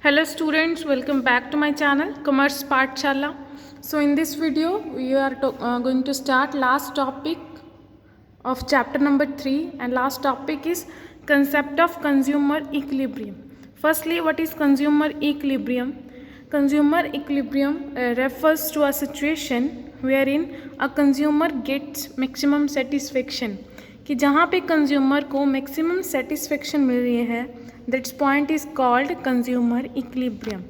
Hello students, welcome back to my channel Commerce Pathshala. So in this video we are going to start last topic of chapter number 3, and last topic is concept of consumer equilibrium. Firstly, what is consumer equilibrium? Consumer equilibrium refers to a situation wherein a consumer gets maximum satisfaction, कि जहाँ पे consumer को maximum satisfaction मिल रही है, that's point is called consumer equilibrium.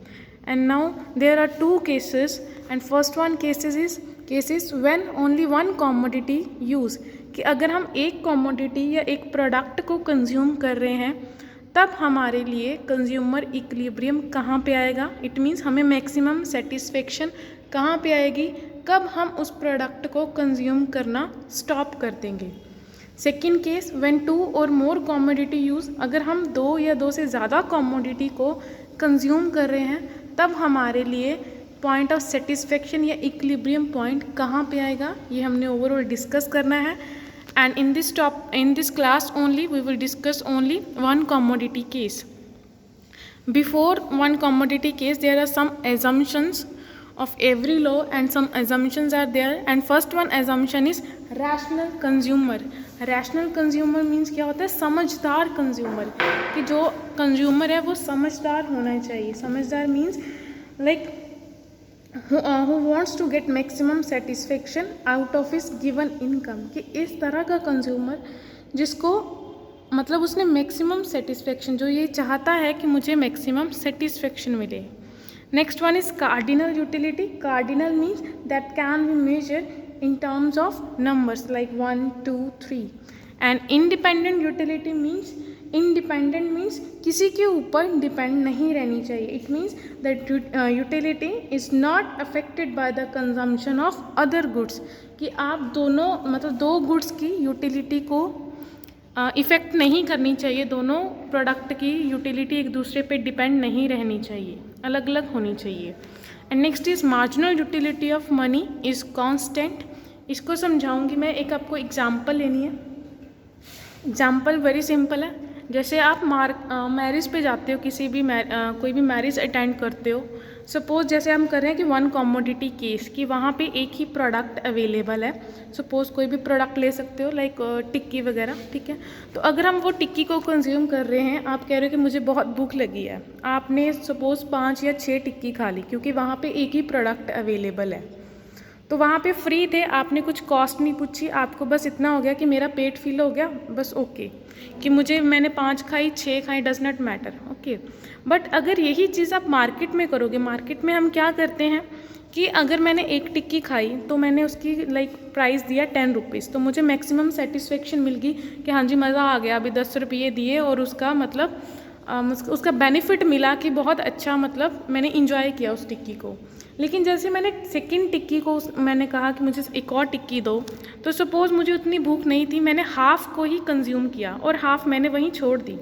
And now there are two cases, and first one cases when only one commodity use, कि अगर हम एक कॉमोडिटी या एक प्रोडक्ट को कंज्यूम कर रहे हैं तब हमारे लिए कंज्यूमर इक्विलिब्रियम कहाँ पे आएगा. इट मीन्स हमें मैक्सिमम सेटिस्फेक्शन कहाँ पे आएगी, कब हम उस प्रोडक्ट को कंज्यूम करना स्टॉप कर देंगे. सेकेंड केस, व्हेन टू और मोर कॉमोडिटी यूज़, अगर हम दो या दो से ज़्यादा कॉमोडिटी को कंज्यूम कर रहे हैं तब हमारे लिए पॉइंट ऑफ सेटिस्फेक्शन या इक्विलिब्रियम पॉइंट कहाँ पे आएगा, ये हमने ओवरऑल डिस्कस करना है. And in this class only we will discuss only one commodity case. Before one commodity case there are some assumptions of every law and some assumptions are there, and first one assumption is rational consumer. Rational consumer means क्या होता है, समझदार consumer, कि जो consumer है वो समझदार होना चाहिए. समझदार means like who wants to get maximum satisfaction out of his given income, कि इस तरह का कंज्यूमर जिसको मतलब उसने मैक्सिमम सेटिस्फेक्शन, जो ये चाहता है कि मुझे मैक्सिमम सेटिस्फेक्शन मिले. Next one is cardinal utility. Cardinal means that can be measure in terms of numbers like 1, 2, 3. and independent utility means, independent means किसी के ऊपर डिपेंड नहीं रहनी चाहिए. it means that utility is not affected by the consumption of other goods, कि आप दोनों मतलब दो गुड्स की यूटिलिटी को इफ़ेक्ट नहीं करनी चाहिए. दोनों प्रोडक्ट की यूटिलिटी एक दूसरे पे डिपेंड नहीं रहनी चाहिए, अलग अलग होनी चाहिए. And next is marginal utility of money is constant. इसको समझाऊंगी मैं. एक आपको एग्जांपल लेनी है. एग्जांपल वेरी सिंपल है. जैसे आप मैरिज पे जाते हो, किसी भी कोई भी मैरिज अटेंड करते हो. सपोज़ जैसे हम कर रहे हैं कि वन कॉमोडिटी केस, कि वहाँ पे एक ही प्रोडक्ट अवेलेबल है. सपोज़ कोई भी प्रोडक्ट ले सकते हो लाइक टिक्की वगैरह, ठीक है. तो अगर हम वो टिक्की को कंज्यूम कर रहे हैं, आप कह रहे हो कि मुझे बहुत भूख लगी है, आपने सपोज़ 5 या 6 टिक्की खा ली क्योंकि वहाँ पे एक ही प्रोडक्ट अवेलेबल है. तो वहाँ पे फ्री थे, आपने कुछ कॉस्ट नहीं पूछी, आपको बस इतना हो गया कि मेरा पेट फील हो गया, बस ओके, कि मैंने 5 खाई 6 खाई, does not matter, okay. But अगर यही चीज़ आप मार्केट में करोगे, मार्केट में हम क्या करते हैं कि अगर मैंने एक टिक्की खाई तो मैंने उसकी लाइक प्राइस दिया 10 रुपीज़, तो मुझे मैक्सिमम सेटिस्फेक्शन मिल गई कि हाँ जी मज़ा आ गया, अभी 10 रुपये दिए और उसका मतलब उसका बेनिफिट मिला कि बहुत अच्छा, मतलब मैंने इंजॉय किया उस टिक्की को. लेकिन जैसे मैंने सेकंड टिक्की को मैंने कहा कि मुझे एक और टिक्की दो, तो सपोज़ मुझे उतनी भूख नहीं थी, मैंने हाफ़ को ही कंज्यूम किया और हाफ़ मैंने वहीं छोड़ दी.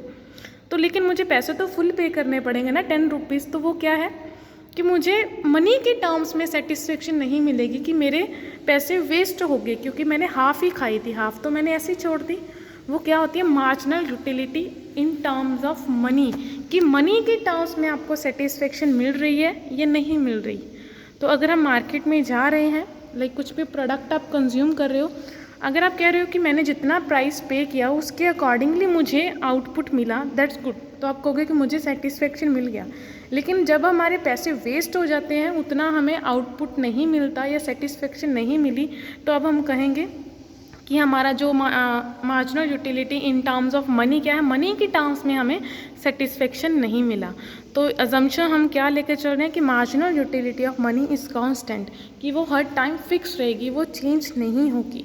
तो लेकिन मुझे पैसे तो फुल पे करने पड़ेंगे ना, 10 रुपीज़. तो वो क्या है कि मुझे मनी के टर्म्स में सेटिस्फेक्शन नहीं मिलेगी, कि मेरे पैसे वेस्ट हो गए क्योंकि मैंने हाफ़ ही खाई थी, हाफ़ तो मैंने ऐसे ही छोड़ दी. वो क्या होती है, marginal utility in terms of money, कि मनी के टर्म्स में आपको सेटिस्फेक्शन मिल रही है या नहीं मिल रही. तो अगर हम मार्केट में जा रहे हैं, लाइक कुछ भी प्रोडक्ट आप कंज्यूम कर रहे हो, अगर आप कह रहे हो कि मैंने जितना प्राइस पे किया उसके अकॉर्डिंगली मुझे आउटपुट मिला, दैट्स गुड, तो आप कहोगे कि मुझे सेटिस्फेक्शन मिल गया. लेकिन जब हमारे पैसे वेस्ट हो जाते हैं, उतना हमें आउटपुट नहीं मिलता या सेटिस्फेक्शन नहीं मिली, तो अब हम कहेंगे कि हमारा जो marginal utility in terms of money क्या है, मनी के टर्म्स में हमें सेटिस्फेक्शन नहीं मिला. तो अजम्पशन हम क्या लेकर चल रहे हैं कि marginal utility of money is constant, कि वो हर टाइम फिक्स रहेगी, वो चेंज नहीं होगी.